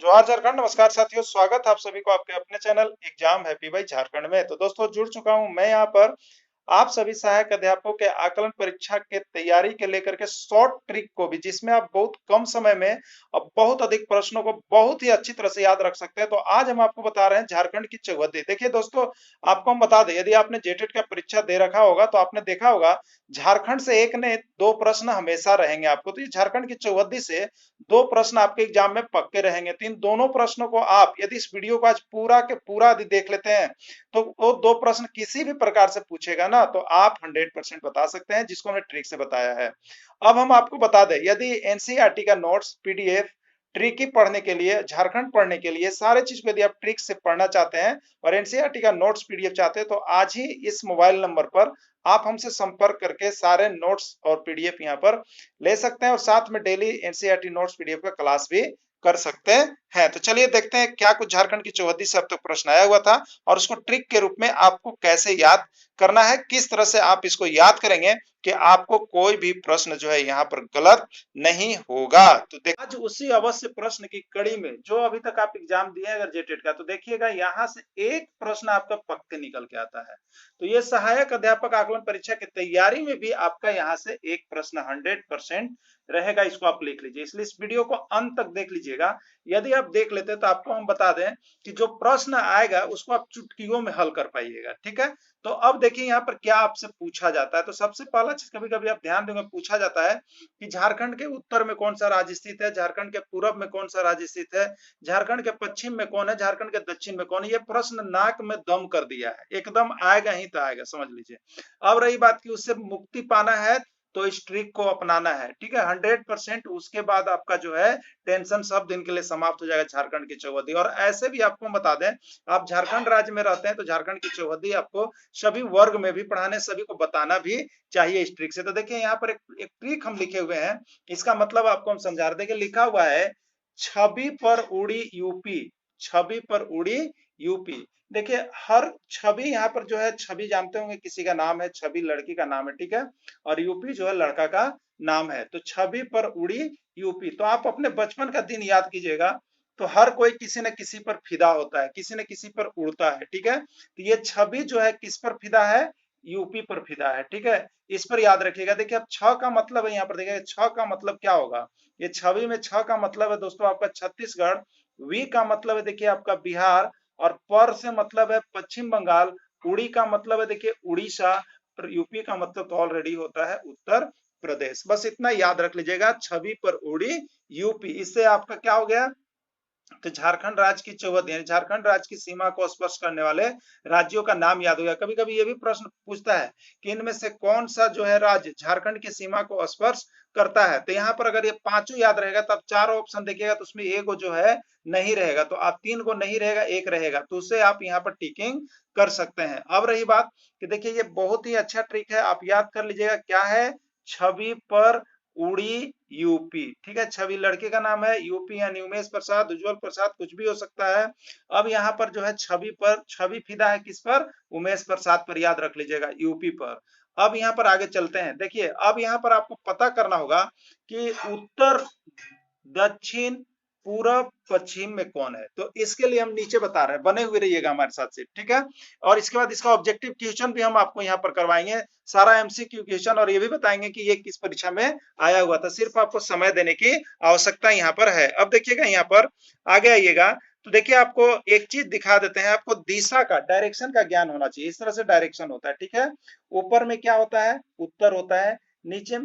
जोहार झारखंड। नमस्कार साथियों, स्वागत है आप सभी को आपके अपने चैनल एग्जाम हैप्पी भाई झारखंड में। तो दोस्तों जुड़ चुका हूं मैं यहाँ पर आप सभी सहायक अध्यापकों के आकलन परीक्षा के तैयारी के लेकर के शॉर्ट ट्रिक को भी, जिसमें आप बहुत कम समय में अब बहुत अधिक प्रश्नों को बहुत ही अच्छी तरह से याद रख सकते हैं। तो आज हम आपको बता रहे हैं झारखंड की चौहद्दी। देखिए दोस्तों, आपको हम बता दें, यदि आपने जेटेट का परीक्षा दे रखा होगा तो आपने देखा होगा झारखंड से एक ने दो प्रश्न हमेशा रहेंगे आपको। तो ये झारखंड की चौहद्दी से दो प्रश्न आपके एग्जाम में पक्के रहेंगे। तो इन दोनों प्रश्नों को आप यदि इस वीडियो को आज पूरा के पूरा यदि देख लेते हैं तो वो दो प्रश्न किसी भी प्रकार से पूछेगा ना तो आप 100% बता सकते हैं, जिसको हमने ट्रिक से बताया है। अब हम आपको बता दें, यदि एनसीईआरटी का नोट्स पीडीएफ ट्रिकी पढ़ने के लिए, झारखंड पढ़ने के लिए, सारे चीज को यदि आप ट्रिक से पढ़ना चाहते हैं और एनसीईआरटी का नोट्स पीडीएफ चाहते हैं तो आज ही इस मोबाइल नंबर पर आप हमसे संपर्क करके सारे नोट्स और पीडीएफ यहाँ पर ले सकते हैं और साथ में डेली एनसीईआरटी नोट्स पीडीएफ का क्लास भी कर सकते हैं। तो चलिए देखते हैं क्या कुछ झारखंड की चौहद्दी से अब तक प्रश्न आया हुआ था और उसको ट्रिक के रूप में आपको कैसे याद करना है, किस तरह से आप इसको याद करेंगे कि आपको कोई भी प्रश्न जो है यहाँ पर गलत नहीं होगा। तो आज उसी अवश्य प्रश्न की कड़ी में जो अभी तक आप एग्जाम दिए अगर जेटेट का, तो देखिएगा यहाँ से एक प्रश्न आपका पक्के निकल के आता है। तो ये सहायक अध्यापक आकलन परीक्षा की तैयारी में भी आपका यहाँ से एक प्रश्न 100% रहेगा। इसको आप लिख लीजिए, इसलिए इस वीडियो को अंत तक देख लीजिएगा। यदि आप देख लेते हैं तो आपको हम बता दें कि जो प्रश्न आएगा उसको आप चुटकियों में हल कर पाइएगा। ठीक है, तो अब देखिए यहाँ पर क्या आपसे पूछा जाता है। तो सबसे पहला चीज, कभी कभी आप ध्यान देंगे, पूछा जाता है कि झारखंड के उत्तर में कौन सा राज्य स्थित है, झारखंड के पूरब में कौन सा राज्य स्थित है, झारखंड के पश्चिम में कौन है, झारखंड के दक्षिण में कौन है। ये प्रश्न नाक में दम कर दिया है, एकदम आएगा ही तो आएगा, समझ लीजिए। अब रही बात कि उससे मुक्ति पाना है तो इस ट्रिक को अपनाना है। ठीक है, 100%। उसके बाद आपका जो है टेंशन सब दिन के लिए समाप्त हो जाएगा झारखंड की चौहद्दी। और ऐसे भी आपको बता दें, आप झारखंड राज्य में रहते हैं तो झारखंड की चौहद्दी आपको सभी वर्ग में भी पढ़ाने, सभी को बताना भी चाहिए इस ट्रिक से। तो देखिए यहाँ पर एक ट्रिक हम लिखे हुए हैं, इसका मतलब आपको हम समझा रहे थे कि लिखा हुआ है छवि पर उड़ी यूपी, छवि पर उड़ी यूपी। देखिए हर छवि यहाँ पर जो है, छवि जानते होंगे किसी का नाम है, छवि लड़की का नाम है। ठीक है, और यूपी जो है लड़का का नाम है। तो छवि पर उड़ी यूपी, तो आप अपने बचपन का दिन याद कीजिएगा। तो हर कोई किसी न किसी पर फिदा होता है, किसी न किसी पर उड़ता है। ठीक है, तो ये छवि जो है किस पर फिदा है, यूपी पर फिदा है। ठीक है, इस पर याद रखिएगा। देखिए अब छ का मतलब है, यहाँ पर देखिएगा छ का मतलब क्या होगा। ये छवि में छ का मतलब है दोस्तों आपका छत्तीसगढ़, वी का मतलब है देखिए आपका बिहार, और पर से मतलब है पश्चिम बंगाल, उड़ी का मतलब है देखिए उड़ीसा, यूपी का मतलब तो ऑलरेडी होता है उत्तर प्रदेश। बस इतना याद रख लीजिएगा, छवि पर उड़ी यूपी। इससे आपका क्या हो गया, तो झारखंड राज्य की चौहद्दी यानी झारखंड राज्य की सीमा को स्पर्श करने वाले राज्यों का नाम याद हो गया। कभी कभी ये भी प्रश्न पूछता है कि इनमें से कौन सा जो है राज्य झारखंड की सीमा को स्पर्श करता है। तो यहाँ पर अगर ये पांचों याद रहेगा तब चार ऑप्शन देखिएगा तो उसमें एक जो है नहीं रहेगा, तो आप तीन को नहीं रहेगा, एक रहेगा, तो उससे आप यहाँ पर टिकिंग कर सकते हैं। अब रही बात कि देखिए ये बहुत ही अच्छा ट्रिक है, आप याद कर लीजिएगा क्या है, छवि पर उड़ी यूपी। ठीक है, छवि लड़के का नाम है, यूपी यानी उमेश प्रसाद, उज्जवल प्रसाद, कुछ भी हो सकता है। अब यहाँ पर जो है छवि पर, छवि फिदा है किस पर, उमेश प्रसाद पर, याद रख लीजिएगा यूपी पर। अब यहाँ पर आगे चलते हैं। देखिए अब यहाँ पर आपको पता करना होगा कि उत्तर, दक्षिण, पूरब, पश्चिम में कौन है। तो इसके लिए हम नीचे बता रहे हैं, बने हुए रहिएगा हमारे साथ से। ठीक है, और इसके बाद इसका ऑब्जेक्टिव क्वेश्चन भी हम आपको यहाँ पर करवाएंगे, सारा एमसीक्यू क्वेश्चन, और ये भी बताएंगे कि ये किस परीक्षा में आया हुआ था। सिर्फ आपको समय देने की आवश्यकता यहाँ पर है। अब देखिएगा यहाँ पर आगे आइएगा तो देखिए आपको एक चीज दिखा देते हैं, आपको दिशा का, डायरेक्शन का ज्ञान होना चाहिए। इस तरह से डायरेक्शन होता है। ठीक है, ऊपर में क्या होता है, उत्तर होता है, नीचे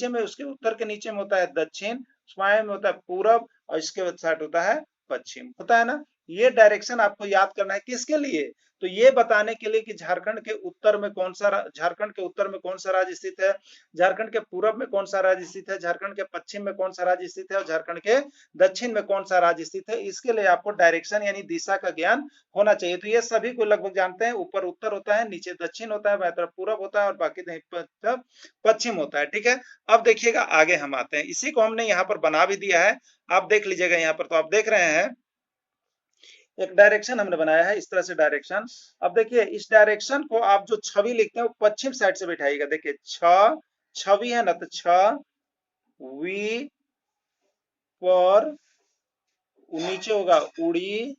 में उसके उत्तर के नीचे में होता है दक्षिण, छुआए में होता है पूरब, और इसके साइड होता है पश्चिम, होता है ना। ये डायरेक्शन आपको याद करना है, किसके लिए, तो ये बताने के लिए कि झारखंड के उत्तर में कौन सा, झारखंड के उत्तर में कौन सा राज्य स्थित है, झारखंड के पूरब में कौन सा राज्य स्थित है, झारखंड के पश्चिम में कौन सा राज्य स्थित है, और झारखंड के दक्षिण में कौन सा राज्य स्थित है। इसके लिए आपको डायरेक्शन यानी दिशा का ज्ञान होना चाहिए। तो ये सभी को लगभग जानते हैं, ऊपर उत्तर होता है, नीचे दक्षिण होता है, बाएं तरफ पूरब होता है, और बाकी तरफ पश्चिम होता है। ठीक है, अब देखिएगा आगे हम आते हैं, इसी को हमने यहाँ पर बना भी दिया है, आप देख लीजिएगा यहाँ पर। तो आप देख रहे हैं एक डायरेक्शन हमने बनाया है, इस तरह से डायरेक्शन। अब देखिए इस डायरेक्शन को आप जो छवि लिखते हैं वो पश्चिम साइड से बैठाइएगा। देखिए छवि है ना, तो छ, वी, पर, नीचे होगा उड़ी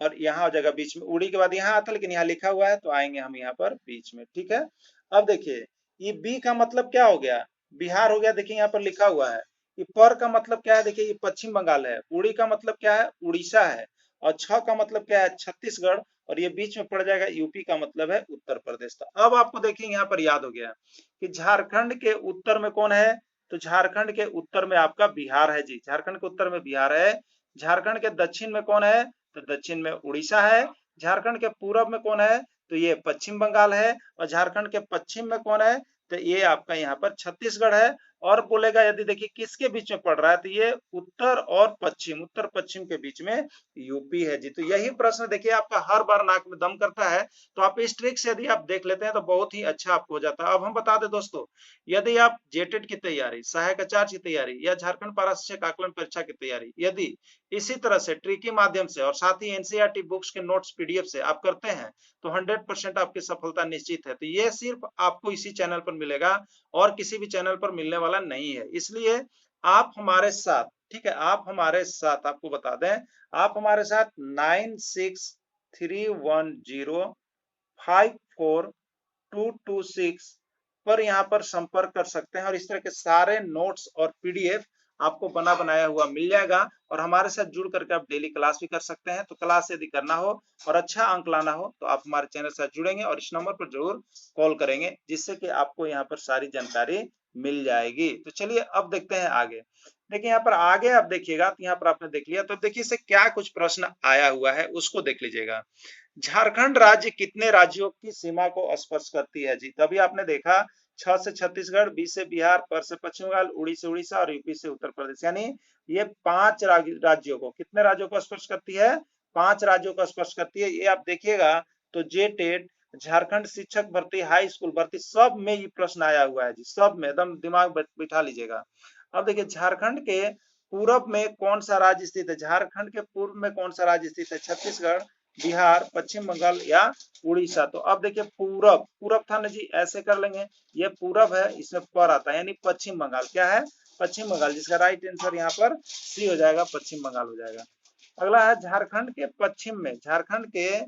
और यहाँ हो जाएगा बीच में, उड़ी के बाद यहाँ आता, लेकिन यहाँ लिखा हुआ है तो आएंगे हम यहाँ पर बीच में, ठीक है। अब देखिए ये बी का मतलब क्या हो गया, बिहार हो गया, देखिए यहाँ पर लिखा हुआ है। ये पर का मतलब क्या है, देखिए ये पश्चिम बंगाल है। उड़ी का मतलब क्या है, उड़ीसा है। और छ का मतलब क्या है, छत्तीसगढ़। और ये बीच में पड़ जाएगा यूपी का मतलब है उत्तर प्रदेश। तो अब आपको देखिए यहाँ पर याद हो गया कि झारखंड के उत्तर में कौन है, तो झारखंड के उत्तर में आपका बिहार है जी, झारखंड के उत्तर में बिहार है। झारखंड के दक्षिण में कौन है, तो दक्षिण में उड़ीसा है। झारखंड के पूरब में कौन है, तो ये पश्चिम बंगाल है। और झारखंड के पश्चिम में कौन है, तो ये आपका यहाँ पर छत्तीसगढ़ है। और बोलेगा यदि देखिए किसके बीच में पड़ रहा है, तो ये उत्तर और पश्चिम, उत्तर पश्चिम के बीच में यूपी है जी। तो यही प्रश्न देखिए आपका हर बार नाक में दम करता है। तो आप इस ट्रिक से यदि आप देख लेते हैं तो बहुत ही अच्छा आपको हो जाता है। अब हम बता दें दोस्तों, यदि आप जेटेट की तैयारी, सहायक आचार्य की तैयारी या झारखंड पारा शिक्षक आकलन परीक्षा की तैयारी यदि इसी तरह से ट्रिकी माध्यम से और साथ ही एनसीईआरटी बुक्स के नोट्स पीडीएफ से आप करते हैं तो 100% आपकी सफलता निश्चित है। तो ये सिर्फ आपको इसी चैनल पर मिलेगा और किसी भी चैनल पर मिलने वाला नहीं है। इसलिए आप हमारे साथ, ठीक है, आप हमारे साथ, आपको बता दें, आप हमारे साथ 9631054226 पर यहाँ पर संपर्क कर सकते हैं और इस तरह के सारे नोट्स और पीडीएफ आपको बना बनाया हुआ मिल जाएगा। और हमारे साथ जुड़ करके आप डेली क्लास भी कर सकते हैं। तो क्लास यदि करना हो और अच्छा अंक लाना हो तो आप हमारे चैनल से जुड़ेंगे और इस नंबर पर जरूर कॉल करेंगे, जिससे कि आपको यहाँ पर सारी जानकारी मिल जाएगी। तो चलिए अब देखते हैं आगे। देखिए यहाँ पर आगे आप देखिएगा, तो यहाँ पर आपने देख लिया, तो देखिए इससे क्या कुछ प्रश्न आया हुआ है उसको देख लीजिएगा। झारखंड राज्य कितने राज्यों की सीमा को स्पर्श करती है जी, तभी आपने देखा 6 से छत्तीसगढ़, बी से बिहार, पर से पश्चिम बंगाल, उड़ी से उड़ीसा और यूपी से उत्तर प्रदेश, यानी ये 5 राज्यों को, कितने राज्यों को स्पर्श करती है, 5 राज्यों को स्पर्श करती है। ये आप देखिएगा तो जेटेट, झारखंड शिक्षक भर्ती, हाई स्कूल भर्ती, सब में ये प्रश्न आया हुआ है जी, सब में, एकदम दिमाग बिठा लीजिएगा। अब देखिए झारखंड के पूरब में कौन सा राज्य स्थित है, झारखंड के पूर्व में कौन सा राज्य स्थित है, छत्तीसगढ़, बिहार, पश्चिम बंगाल या उड़ीसा। तो अब देखिए पूरब, पूरब था ना जी, ऐसे कर लेंगे, ये पूरब है, इसमें पर आता है, यानी पश्चिम बंगाल, क्या है, पश्चिम बंगाल, जिसका राइट आंसर यहाँ पर सी हो जाएगा, पश्चिम बंगाल हो जाएगा। अगला है झारखंड के पश्चिम में, झारखंड के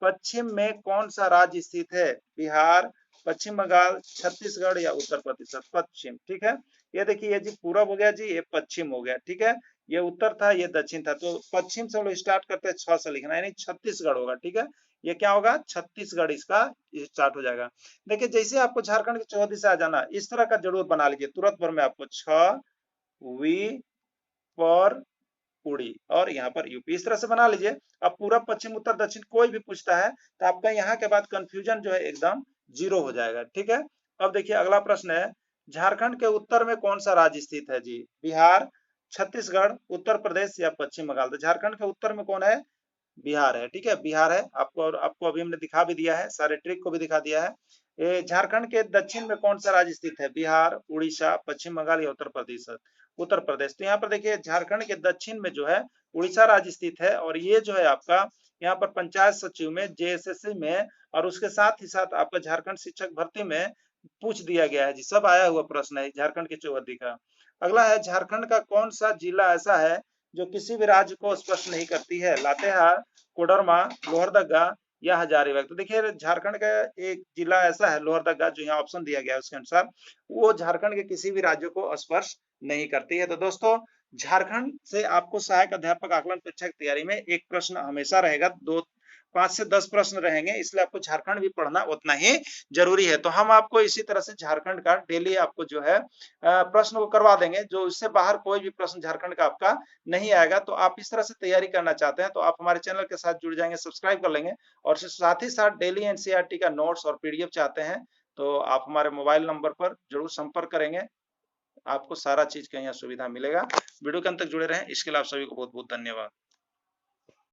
पश्चिम में कौन सा राज्य स्थित है, बिहार, पश्चिम बंगाल, छत्तीसगढ़ या उत्तर प्रदेश। पश्चिम, ठीक है। ये देखिए ये जी पूरब हो गया जी, ये पश्चिम हो गया, ठीक है। ये उत्तर था, ये दक्षिण था। तो पश्चिम से हम लोग स्टार्ट करते हैं, 6 से लिखना, यानी छत्तीसगढ़ होगा, ठीक है। ये क्या होगा, छत्तीसगढ़ इसका स्टार्ट हो जाएगा। देखिए जैसे आपको झारखंड की चौहदी से आ जाना, इस तरह का जरूर बना लीजिए, तुरंत भर में आपको छ, वी, पर, उड़ी और यहाँ पर यूपी, इस तरह से बना लीजिए। अब पूरब, पश्चिम, उत्तर, दक्षिण कोई भी पूछता है तो आपका यहाँ के बाद कंफ्यूजन जो है एकदम जीरो हो जाएगा, ठीक है। अब देखिए अगला प्रश्न है, झारखंड के उत्तर में कौन सा राज्य स्थित है जी, बिहार, छत्तीसगढ़, उत्तर प्रदेश या पश्चिम बंगाल। तो झारखंड के उत्तर में कौन है, बिहार है, ठीक है, बिहार है। आपको, और आपको अभी हमने दिखा भी दिया है, सारे ट्रिक को भी दिखा दिया है। झारखंड के दक्षिण में कौन सा राज्य स्थित है, बिहार, उड़ीसा, पश्चिम बंगाल या उत्तर प्रदेश, उत्तर प्रदेश। तो यहाँ पर देखिए झारखंड के दक्षिण में जो है उड़ीसा राज्य स्थित है। और ये जो है आपका यहाँ पर पंचायत सचिव में, जेएसएससी में और उसके साथ ही साथ आपका झारखंड शिक्षक भर्ती में पूछ दिया गया है जी, सब आया हुआ प्रश्न है झारखंड के चौहद्दी का। अगला है, झारखंड का कौन सा जिला ऐसा है जो किसी भी राज्य को स्पर्श नहीं करती है, लातेहार, कोडरमा, लोहरदगा या हजारीबाग। तो देखिए झारखंड का एक जिला ऐसा है लोहरदगा, जो यहाँ ऑप्शन दिया गया है उसके अनुसार, वो झारखंड के किसी भी राज्य को स्पर्श नहीं करती है। तो दोस्तों झारखंड से आपको सहायक अध्यापक आकलन परीक्षा की तैयारी में एक प्रश्न हमेशा रहेगा, 5 से 10 प्रश्न रहेंगे, इसलिए आपको झारखंड भी पढ़ना उतना ही जरूरी है। तो हम आपको इसी तरह से झारखंड का डेली आपको जो है प्रश्न को करवा देंगे, जो इससे बाहर कोई भी प्रश्न झारखंड का आपका नहीं आएगा। तो आप इस तरह से तैयारी करना चाहते हैं तो आप हमारे चैनल के साथ जुड़ जाएंगे, सब्सक्राइब कर लेंगे। और साथ ही साथ डेली एनसीईआरटी का नोट्स और पीडीएफ चाहते हैं तो आप हमारे मोबाइल नंबर पर जरूर संपर्क करेंगे, आपको सारा चीज का यहाँ सुविधा मिलेगा। वीडियो के अंत तक जुड़े रहें, इसके लिए आप सभी को बहुत बहुत धन्यवाद।